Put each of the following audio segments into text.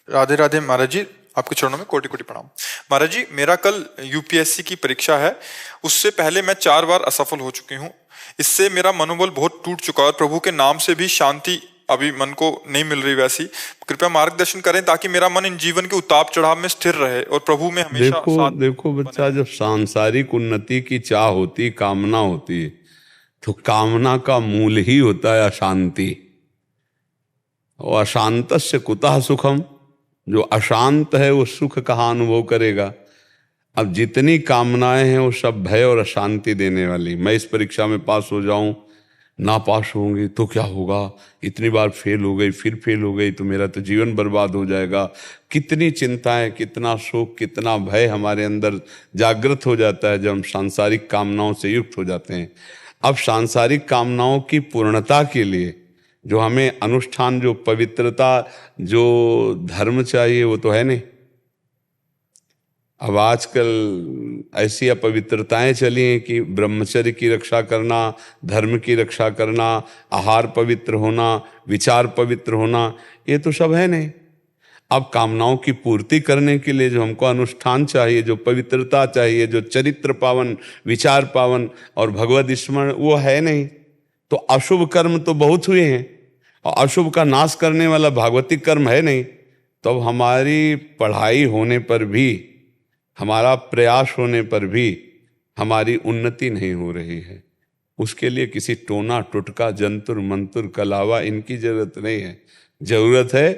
राधे राधे महाराज जी, आपके चरणों में कोटि कोटि प्रणाम। महाराज जी, मेरा कल यूपीएससी की परीक्षा है। उससे पहले मैं 4 बार असफल हो चुकी हूँ। इससे मेरा मनोबल बहुत टूट चुका है और प्रभु के नाम से भी शांति अभी मन को नहीं मिल रही वैसी। कृपया मार्गदर्शन करें ताकि मेरा मन इन जीवन के उतार चढ़ाव में स्थिर रहे और प्रभु में हमेशा देखो साथ देखो बने बच्चा, रहे। जब सांसारिक उन्नति की चाह होती, कामना होती, तो कामना का मूल ही होता है अशांति। और अशांतस्य कुतः सुखम, जो अशांत है वो सुख कहाँ अनुभव करेगा। अब जितनी कामनाएं हैं वो सब भय और अशांति देने वाली। मैं इस परीक्षा में पास हो जाऊं, ना पास होंगी तो क्या होगा, इतनी बार फेल हो गई, फिर फेल हो गई तो मेरा तो जीवन बर्बाद हो जाएगा। कितनी चिंताएं, कितना शोक, कितना भय हमारे अंदर जागृत हो जाता है जब हम सांसारिक कामनाओं से युक्त हो जाते हैं। अब सांसारिक कामनाओं की पूर्णता के लिए जो हमें अनुष्ठान, जो पवित्रता, जो धर्म चाहिए वो तो है नहीं। अब आजकल ऐसी अपवित्रताएं चली हैं कि ब्रह्मचर्य की रक्षा करना, धर्म की रक्षा करना, आहार पवित्र होना, विचार पवित्र होना, ये तो सब है नहीं। अब कामनाओं की पूर्ति करने के लिए जो हमको अनुष्ठान चाहिए, जो पवित्रता चाहिए, जो चरित्र पावन, विचार पावन और भगवद स्मरण, वो है नहीं। तो अशुभ कर्म तो बहुत हुए हैं और अशुभ का नाश करने वाला भागवतिक कर्म है नहीं। तो अब हमारी पढ़ाई होने पर भी, हमारा प्रयास होने पर भी हमारी उन्नति नहीं हो रही है। उसके लिए किसी टोना टुटका, जंतुर मंतुर, कलावा, इनकी जरूरत नहीं है। जरूरत है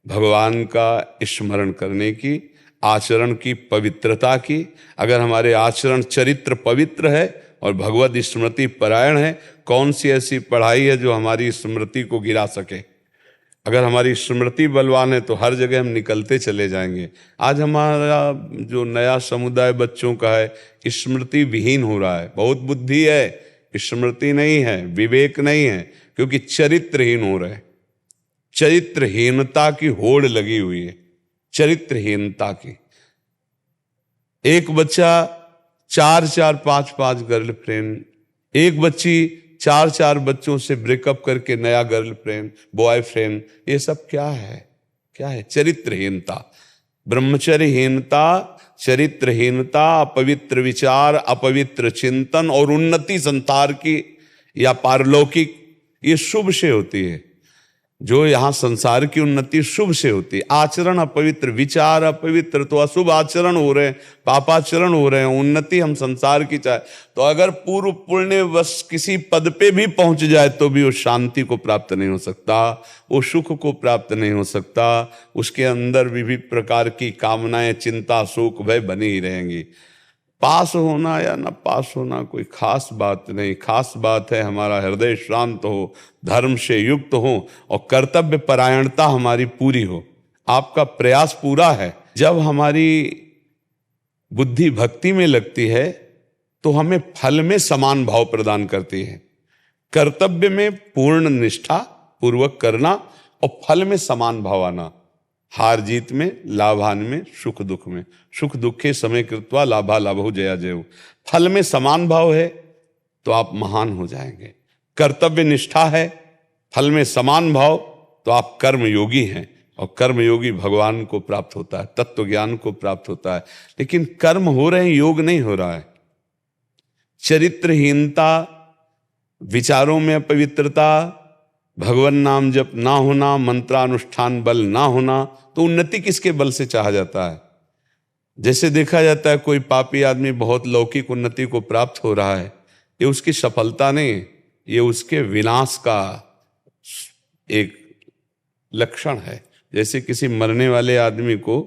भगवान का स्मरण करने की, आचरण की पवित्रता की। अगर हमारे आचरण चरित्र पवित्र है और भगवद स्मृति परायण है, कौन सी ऐसी पढ़ाई है जो हमारी स्मृति को गिरा सके। अगर हमारी स्मृति बलवान है तो हर जगह हम निकलते चले जाएंगे। आज हमारा जो नया समुदाय बच्चों का है, स्मृति विहीन हो रहा है। बहुत बुद्धि है, स्मृति नहीं है, विवेक नहीं है, क्योंकि चरित्रहीन हो रहे हैं। चरित्रहीनता की होड़ लगी हुई है, चरित्रहीनता की। एक बच्चा 4-4, 5-5 गर्लफ्रेंड, एक बच्ची 4-4 बच्चों से ब्रेकअप करके नया गर्लफ्रेंड, बॉयफ्रेंड, ये सब क्या है? क्या है? चरित्रहीनता, ब्रह्मचर्यहीनता, चरित्रहीनता, अपवित्र विचार, अपवित्र चिंतन और उन्नति संसार की या पारलौकिक, ये शुभ से होती है। जो यहाँ संसार की उन्नति शुभ से होती है। आचरण अपवित्र, विचार अपवित्र, तो अशुभ आचरण हो रहे हैं, पापाचरण हो रहे हैं। उन्नति हम संसार की चाहे तो अगर पूर्व पुण्य वश किसी पद पे भी पहुंच जाए तो भी वो शांति को प्राप्त नहीं हो सकता, वो सुख को प्राप्त नहीं हो सकता। उसके अंदर विविध प्रकार की कामनाएं, चिंता, शोक, भय बनी ही रहेंगी। पास होना या न पास होना कोई खास बात नहीं। खास बात है हमारा हृदय शांत हो, धर्म से युक्त हो और कर्तव्य परायणता हमारी पूरी हो। आपका प्रयास पूरा है। जब हमारी बुद्धि भक्ति में लगती है तो हमें फल में समान भाव प्रदान करती है। कर्तव्य में पूर्ण निष्ठा पूर्वक करना और फल में समान भाव आना। हार जीत में, लाभान में, सुख दुख में। सुख दुखे समय कृत्वा लाभा लाभो जया जयो। फल में समान भाव है तो आप महान हो जाएंगे। कर्तव्य निष्ठा है, फल में समान भाव, तो आप कर्म योगी हैं और कर्म योगी भगवान को प्राप्त होता है, तत्व ज्ञान को प्राप्त होता है। लेकिन कर्म हो रहे हैं, योग नहीं हो रहा है। चरित्रहीनता, विचारों में अपवित्रता, भगवान नाम जप ना होना, मंत्रानुष्ठान बल ना होना, तो उन्नति किसके बल से चाहा जाता है? जैसे देखा जाता है कोई पापी आदमी बहुत लौकिक उन्नति को प्राप्त हो रहा है, ये उसकी सफलता नहीं, ये उसके विनाश का एक लक्षण है। जैसे किसी मरने वाले आदमी को,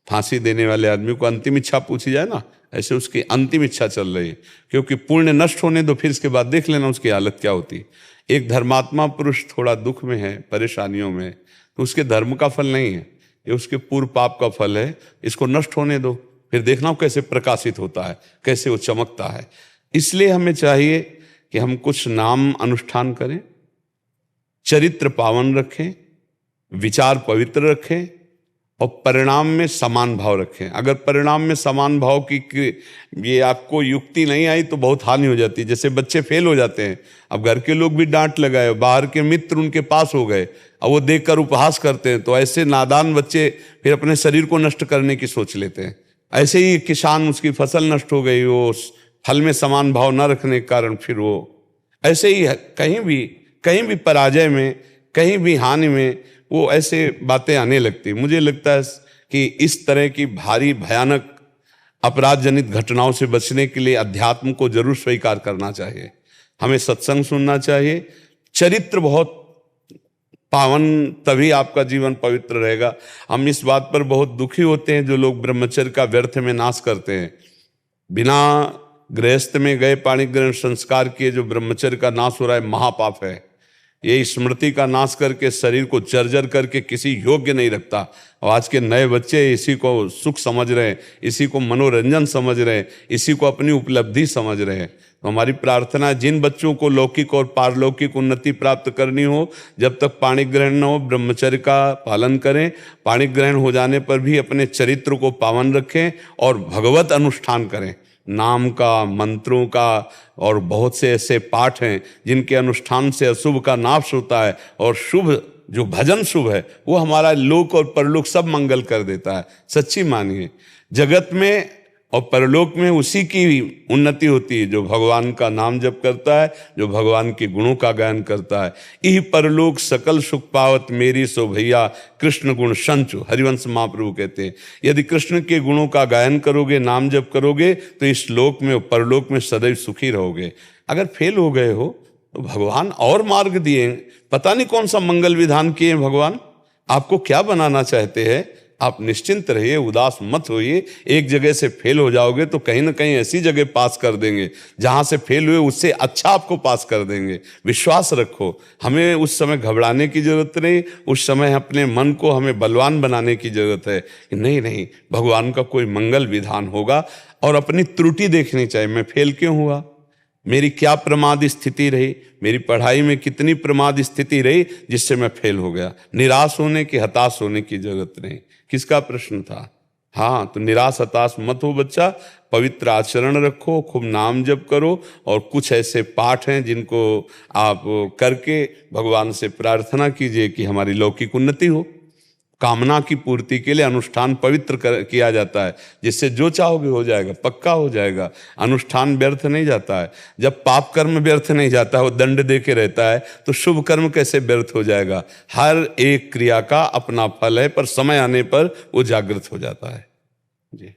फांसी देने वाले आदमी को अंतिम इच्छा पूछी जाए ना, ऐसे उसकी अंतिम इच्छा चल रही है, क्योंकि पुण्य नष्ट होने दो, फिर इसके बाद देख लेना उसकी हालत क्या होती है। एक धर्मात्मा पुरुष थोड़ा दुख में है, परेशानियों में, तो उसके धर्म का फल नहीं है, ये उसके पूर्व पाप का फल है। इसको नष्ट होने दो, फिर देखना कैसे प्रकाशित होता है, कैसे वो चमकता है। इसलिए हमें चाहिए कि हम कुछ नाम अनुष्ठान करें, चरित्र पावन रखें, विचार पवित्र रखें और परिणाम में समान भाव रखें। अगर परिणाम में समान भाव की ये आपको युक्ति नहीं आई तो बहुत हानि हो जाती है। जैसे बच्चे फेल हो जाते हैं, अब घर के लोग भी डांट लगाए, बाहर के मित्र उनके पास हो गए, अब वो देखकर उपहास करते हैं, तो ऐसे नादान बच्चे फिर अपने शरीर को नष्ट करने की सोच लेते हैं। ऐसे ही किसान, उसकी फसल नष्ट हो गई, वो फल में समान भाव न रखने के कारण फिर वो ऐसे ही कहीं भी पराजय में, कहीं भी हानि में वो ऐसे बातें आने लगती। मुझे लगता है कि इस तरह की भारी भयानक अपराध जनित घटनाओं से बचने के लिए अध्यात्म को जरूर स्वीकार करना चाहिए। हमें सत्संग सुनना चाहिए। चरित्र बहुत पावन, तभी आपका जीवन पवित्र रहेगा। हम इस बात पर बहुत दुखी होते हैं जो लोग ब्रह्मचर्य का व्यर्थ में नाश करते हैं। बिना गृहस्थ में गए पाणी ग्रहण संस्कार किए जो ब्रह्मचर्य का नाश हो रहा है, महापाप है। ये स्मृति का नाश करके शरीर को जर्जर करके किसी योग्य नहीं रखता। और आज के नए बच्चे इसी को सुख समझ रहे हैं, इसी को मनोरंजन समझ रहे हैं, इसी को अपनी उपलब्धि समझ रहे हैं। तो हमारी प्रार्थना है, जिन बच्चों को लौकिक और पारलौकिक उन्नति प्राप्त करनी हो, जब तक पाणी ग्रहण न हो ब्रह्मचर्य का पालन करें। पाणी ग्रहण हो जाने पर भी अपने चरित्र को पावन रखें और भगवत अनुष्ठान करें। नाम का, मंत्रों का, और बहुत से ऐसे पाठ हैं जिनके अनुष्ठान से अशुभ का नाश होता है और शुभ, जो भजन शुभ है, वो हमारा लोक और परलोक सब मंगल कर देता है। सच्ची मानिए, जगत में और परलोक में उसी की उन्नति होती है जो भगवान का नाम जप करता है, जो भगवान के गुणों का गायन करता है। इह परलोक सकल सुख पावत मेरी सो भैया कृष्ण गुण संचु, हरिवंश महाप्रभु कहते हैं। यदि कृष्ण के गुणों का गायन करोगे, नाम जप करोगे, तो इस लोक में और परलोक में सदैव सुखी रहोगे। अगर फेल हो गए हो तो भगवान और मार्ग दिए, पता नहीं कौन सा मंगल विधान किए भगवान, आपको क्या बनाना चाहते हैं। आप निश्चिंत रहिए, उदास मत होइए। एक जगह से फेल हो जाओगे तो कहीं ना कहीं ऐसी जगह पास कर देंगे जहां से फेल हुए उससे अच्छा आपको पास कर देंगे। विश्वास रखो। हमें उस समय घबराने की जरूरत नहीं, उस समय अपने मन को हमें बलवान बनाने की जरूरत है कि नहीं, भगवान का कोई मंगल विधान होगा। और अपनी त्रुटि देखनी चाहिए, मैं फेल क्यों हुआ, मेरी क्या प्रमाद स्थिति रही, मेरी पढ़ाई में कितनी प्रमाद स्थिति रही जिससे मैं फेल हो गया। निराश होने की, हताश होने की जरूरत नहीं। किसका प्रश्न था? हाँ, तो निराश हताश मत हो बच्चा, पवित्र आचरण रखो, खूब नाम जप करो, और कुछ ऐसे पाठ हैं जिनको आप करके भगवान से प्रार्थना कीजिए कि हमारी लौकिक उन्नति हो। कामना की पूर्ति के लिए अनुष्ठान पवित्र किया जाता है, जिससे जो चाहोगे हो जाएगा, पक्का हो जाएगा। अनुष्ठान व्यर्थ नहीं जाता है। जब पाप कर्म व्यर्थ नहीं जाता है, वो दंड दे के रहता है, तो शुभ कर्म कैसे व्यर्थ हो जाएगा। हर एक क्रिया का अपना फल है, पर समय आने पर वो जागृत हो जाता है। जी।